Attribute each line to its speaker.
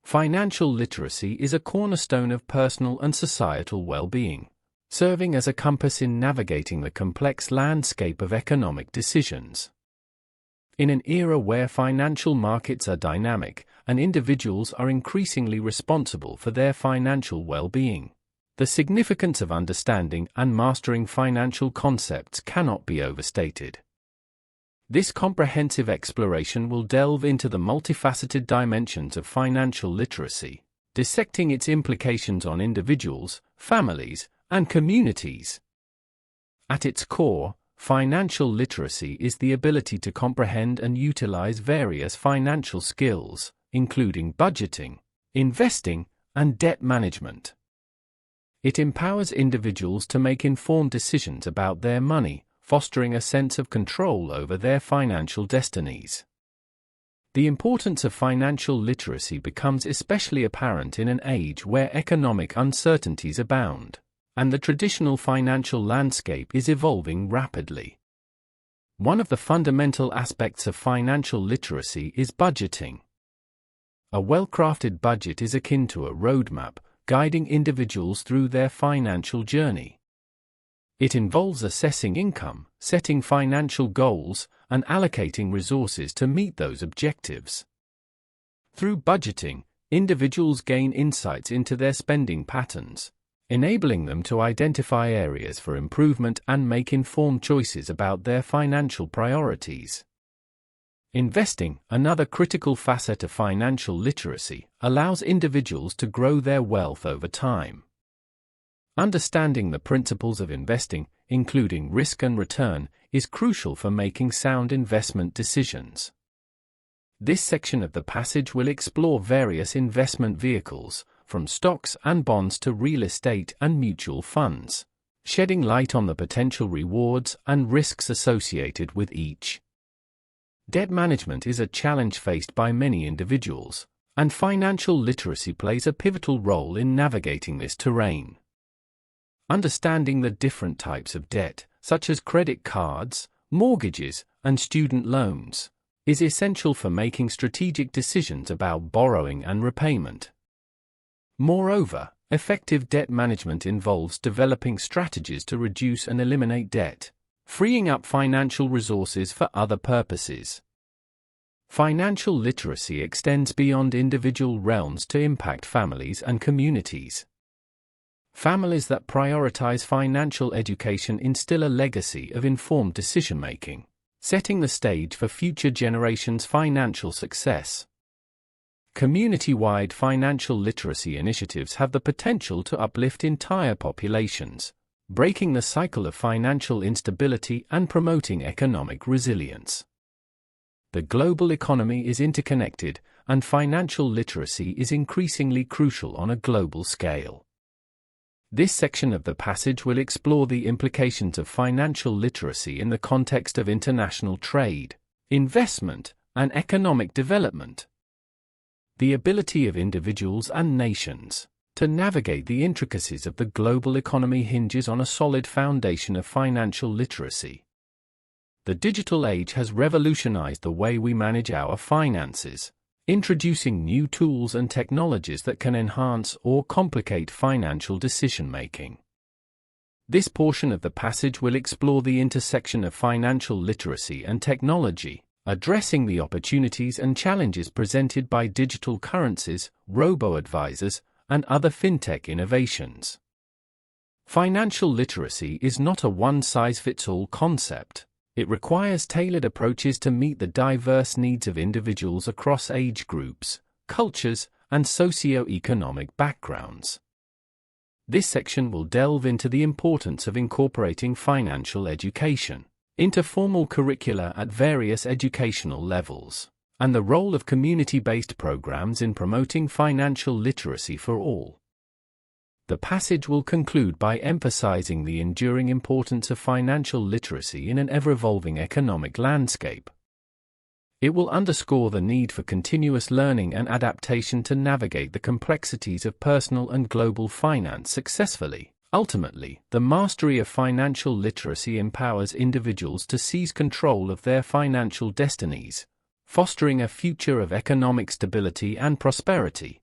Speaker 1: Financial literacy is a cornerstone of personal and societal well-being, serving as a compass in navigating the complex landscape of economic decisions. In an era where financial markets are dynamic and individuals are increasingly responsible for their financial well-being, the significance of understanding and mastering financial concepts cannot be overstated. This comprehensive exploration will delve into the multifaceted dimensions of financial literacy, dissecting its implications on individuals, families, and communities. At its core, financial literacy is the ability to comprehend and utilize various financial skills, including budgeting, investing, and debt management. It empowers individuals to make informed decisions about their money, fostering a sense of control over their financial destinies. The importance of financial literacy becomes especially apparent in an age where economic uncertainties abound, and the traditional financial landscape is evolving rapidly. One of the fundamental aspects of financial literacy is budgeting. A well-crafted budget is akin to a roadmap, guiding individuals through their financial journey. It involves assessing income, setting financial goals, and allocating resources to meet those objectives. Through budgeting, individuals gain insights into their spending patterns, enabling them to identify areas for improvement and make informed choices about their financial priorities. Investing, another critical facet of financial literacy, allows individuals to grow their wealth over time. Understanding the principles of investing, including risk and return, is crucial for making sound investment decisions. This section of the passage will explore various investment vehicles, from stocks and bonds to real estate and mutual funds, shedding light on the potential rewards and risks associated with each. Debt management is a challenge faced by many individuals, and financial literacy plays a pivotal role in navigating this terrain. Understanding the different types of debt, such as credit cards, mortgages, and student loans, is essential for making strategic decisions about borrowing and repayment. Moreover, effective debt management involves developing strategies to reduce and eliminate debt, freeing up financial resources for other purposes. Financial literacy extends beyond individual realms to impact families and communities. Families that prioritize financial education instill a legacy of informed decision-making, setting the stage for future generations' financial success. Community-wide financial literacy initiatives have the potential to uplift entire populations, breaking the cycle of financial instability and promoting economic resilience. The global economy is interconnected, and financial literacy is increasingly crucial on a global scale. This section of the passage will explore the implications of financial literacy in the context of international trade, investment, and economic development. The ability of individuals and nations to navigate the intricacies of the global economy hinges on a solid foundation of financial literacy. The digital age has revolutionized the way we manage our finances, introducing new tools and technologies that can enhance or complicate financial decision-making. This portion of the passage will explore the intersection of financial literacy and technology, addressing the opportunities and challenges presented by digital currencies, robo-advisors, and other fintech innovations. Financial literacy is not a one-size-fits-all concept. It requires tailored approaches to meet the diverse needs of individuals across age groups, cultures, and socio-economic backgrounds. This section will delve into the importance of incorporating financial education into formal curricula at various educational levels, and the role of community-based programs in promoting financial literacy for all. The passage will conclude by emphasizing the enduring importance of financial literacy in an ever-evolving economic landscape. It will underscore the need for continuous learning and adaptation to navigate the complexities of personal and global finance successfully. Ultimately, the mastery of financial literacy empowers individuals to seize control of their financial destinies, fostering a future of economic stability and prosperity.